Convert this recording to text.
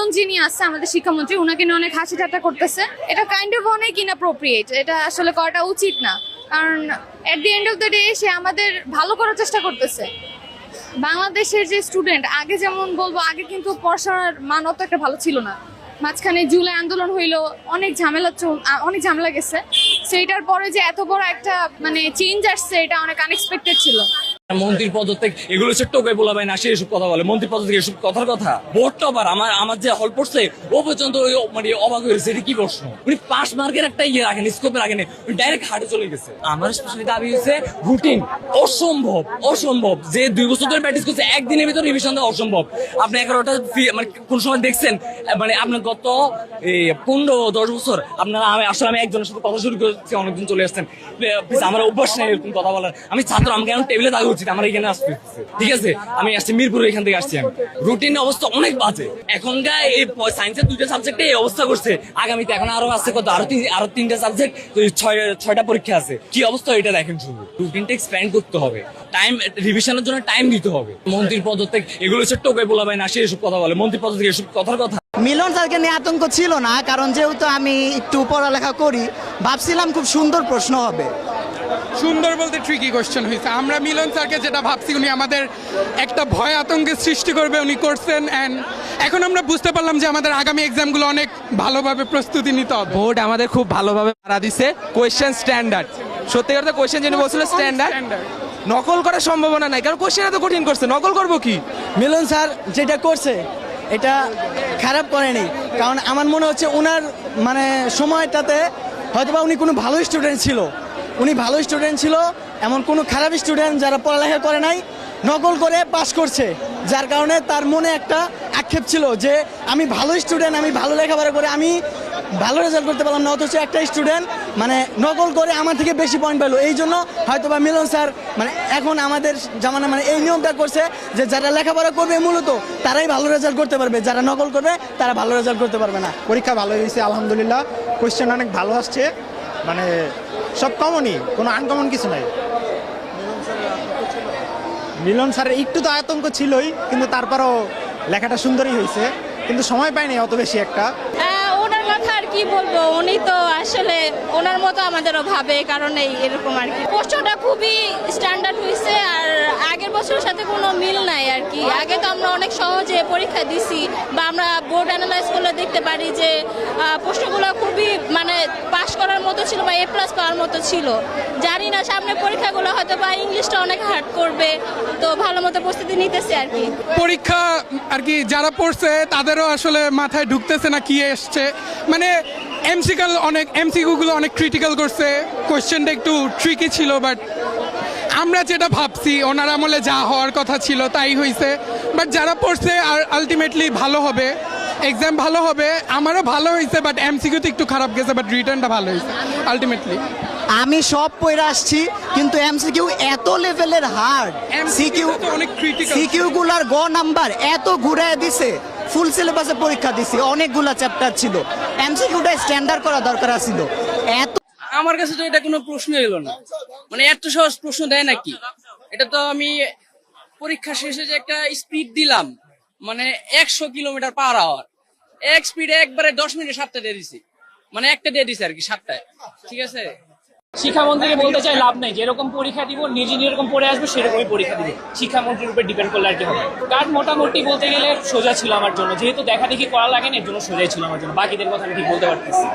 এখন যিনি আছে আমাদের শিক্ষামন্ত্রী, ওনাকে নিয়ে অনেক হাসি ঠাট্টা করতেছে। এটা কাইন্ড অফ অনেক ইনঅ্যাপ্রোপ্রিয়েট, এটা আসলে করাটা উচিত না। কারণ at the end of the day সে আমাদের ভালো করার চেষ্টা করতেছে। বাংলাদেশের যে স্টুডেন্ট, আগে যেমন বলবো, আগে কিন্তু পড়াশোনার মান অত একটা ভালো ছিল না। মাঝখানে জুলাই আন্দোলন হইলো, অনেক ঝামেলা গেছে। সেইটার পরে যে এত বড় একটা মানে চেঞ্জ আসছে, এটা অনেক আনএক্সপেক্টেড ছিল। মন্ত্রীর পদত্যাগ এগুলো হচ্ছে টোকাই বলা ভাই না, সে এসব কথা বলে। মন্ত্রীর পদত্যাগ এসব কথার কথা। ভোটটা আবার আমার যে হল পড়ছে ও পর্যন্ত মানে অবাক হয়েছে, এটা কি প্রশ্ন? উনি 5 মার্কের একটা ইয়ে রাখেন, স্কোপে রাখেন, উনি ডাইরেক্ট হার্টে চলে গেছে। আমার স্পেশালি দাবি হচ্ছে রুটিন। অসম্ভব যে 2 বছর ধরে প্র্যাকটিস করছে, একদিনের ভিতরে রিভিশন দেওয়া অসম্ভব। আপনি 11টা মানে কোন সময় দেখছেন? মানে আপনার গত 15-10 বছর আপনারা আমি একজনের সাথে কথা শুরু করেছি, অনেকদিন চলে আসছেন। আমার অভ্যাস নেই এরকম কথা বলার। আমি ছাত্র, আমাকে এখন টেবিলে থাকা উচিত, আমার এখানে আসতে ঠিক আছে। আমি আসছি মিরপুর, এখান থেকে আসছি আমি। রুটিন অবস্থা অনেক বাজে এখনকার। এই সায়েন্সের 2টা সাবজেক্টে এই অবস্থা করছে। আগামীতে এখন আরো আছে কত, আরো 3টা সাবজেক্ট, 6টা পরীক্ষা আছে। কি অবস্থা এটা দেখেন শুধু। রুটিনটা এক্সপ্যান্ড করতে হবে, টাইম রিভিশনের জন্য টাইম দিতে হবে। মন্ত্রীর পদত্যাগ এগুলো হচ্ছে টোকাই বলা ভাই না, সে এসব কথা বলে। মন্ত্রীর পদত্যাগ এসব কথার কথা। মিলন স্যারকে নিয়ে আতঙ্ক ছিল না, কারণ যেহেতু আমি একটু পড়ালেখা করি, ভাবছিলাম খুব সুন্দর প্রশ্ন হবে। সুন্দর বলতে ট্রিকি কোশ্চেন হয়েছে। আমরা মিলন স্যারকে যেটা ভাবছি, উনি আমাদের একটা ভয় আতঙ্কের সৃষ্টি করবে, উনি করছেন। অ্যান্ড এখন আমরা বুঝতে পারলাম যে আমাদের আগামী এক্সামগুলো অনেক ভালোভাবে প্রস্তুতি নিতে হবে। বোর্ড আমাদের খুব ভালোভাবে মারা দিছে। কোয়েশ্চেন স্ট্যান্ডার্ড, সত্যি কথা কোয়েশ্চেন যিনি বলছিল স্ট্যান্ডার্ড। নকল করার সম্ভাবনা নাই, কারণ কোয়েশ্চেন এত কঠিন করছে, নকল করবো কি? মিলন স্যার যেটা করছে এটা খারাপ করেনি, কারণ আমার মনে হচ্ছে ওনার মানে সময়টাতে হয়তোবা উনি কোনো ভালো স্টুডেন্ট ছিল। উনি ভালো স্টুডেন্ট ছিল, এমন কোনো খারাপ স্টুডেন্ট যারা পড়ালেখা করে নাই, নকল করে পাস করছে। যার কারণে তার মনে একটা আক্ষেপ ছিল যে আমি ভালো স্টুডেন্ট, আমি ভালো লেখাপড়া করে আমি ভালো রেজাল্ট করতে পারলাম না, অথচ একটা স্টুডেন্ট মানে নকল করে আমার থেকে বেশি পয়েন্ট পেলো। এই জন্য হয়তো বা মিলন স্যার মানে এখন আমাদের জামানা মানে এই নিয়মটা করছে যে যারা লেখাপড়া করবে মূলত তারাই ভালো রেজাল্ট করতে পারবে, যারা নকল করবে তারা ভালো রেজাল্ট করতে পারবে না। পরীক্ষা ভালো হয়েছে আলহামদুলিল্লাহ, কোয়েশ্চেন অনেক ভালো আসছে, মানে সব কমনই, কোনো আনকমন কিছু নাই। মিলন স্যারের একটু তো আতঙ্ক ছিলই, কিন্তু তারপরও লেখাটা সুন্দরই হয়েছে, কিন্তু সময় পাইনি অত বেশি একটা। ওনার কথা আর কি বলবো, উনি তো আসলে ওনার মতো আমাদেরও ভাবে, কারণ এরকম আর কি। প্রশ্নটা খুবই স্ট্যান্ডার্ড হয়েছে, আর আগের বছরের সাথে কোনো মিল নাই আর কি। আগে তো আমরা অনেক সহজে পরীক্ষা দিছি, বা আমরা বোর্ড অ্যানালাইজ করলে দেখতে পারি যে প্রশ্নগুলো খুবই মানে পাস করার মতো ছিল বা A+ পাওয়ার মতো ছিল। জানি না সামনে পরীক্ষাগুলো হয়তো বা ইংলিশটা অনেক হার্ড করবে, তো ভালো মতো প্রস্তুতি নিতেছে আর কি। পরীক্ষা আর কি যারা পড়ছে তাদেরও আসলে মাথায় ঢুকতেছে না কি এসছে, মানে এমসিকিউগুলো অনেক ক্রিটিক্যাল করছে, কোয়েশ্চেনটা একটু ট্রিকি ছিল। বাট আমরা যেটা ভাবছি ওনার আমলে যা হওয়ার কথা ছিল তাই হয়েছে। বাট যারা পড়ছে আর আলটিমেটলি ভালো হবে, এক্সাম ভালো হবে। আমারও ভালো হয়েছে, বাট এমসিকিউতে একটু খারাপ গেছে, বাট রিটার্নটা ভালো হয়েছে আলটিমেটলি। আমি সব পড়ে আসছি, কিন্তু এমসিকিউ এত লেভেলের হার্ড, সিকিউগুলার নাম্বার এত ঘুরায় দিছে। ফুল সিলেবাসে পরীক্ষা দিছি, অনেকগুলা চ্যাপ্টার ছিল, এমসিকিউটা স্ট্যান্ডার্ড করা দরকার ছিল। এত আমার কাছে তো এটা কোনো প্রশ্ন এলো না, মানে এত সহজ প্রশ্ন দেয় নাকি? এটা তো আমি পরীক্ষা শেষে যে একটা স্পিড দিলাম, মানে 100 কিলোমিটার/আওয়ার, এক স্পিডে একবারে 10 মিনিটে 7টা দিয়ে দিছি, মানে একটা দিয়ে দিছি আর কি 7টায়। ঠিক আছে, শিক্ষামন্ত্রীকে বলতে চাই লাভ নেই, যেরকম পরীক্ষা দিব নিজে যেরকম পড়ে আসবে সেরকমই পরীক্ষা দিব। শিক্ষামন্ত্রীর উপর ডিপেন্ড করলে আর কি হবে। কারণ মোটামুটি বলতে গেলে সোজা ছিল আমার জন্য, যেহেতু দেখা দেখি করা লাগে না, এর জন্য সোজাই ছিল আমার জন্য। বাকিদের কথা আমি ঠিক বলতে পারতেছি।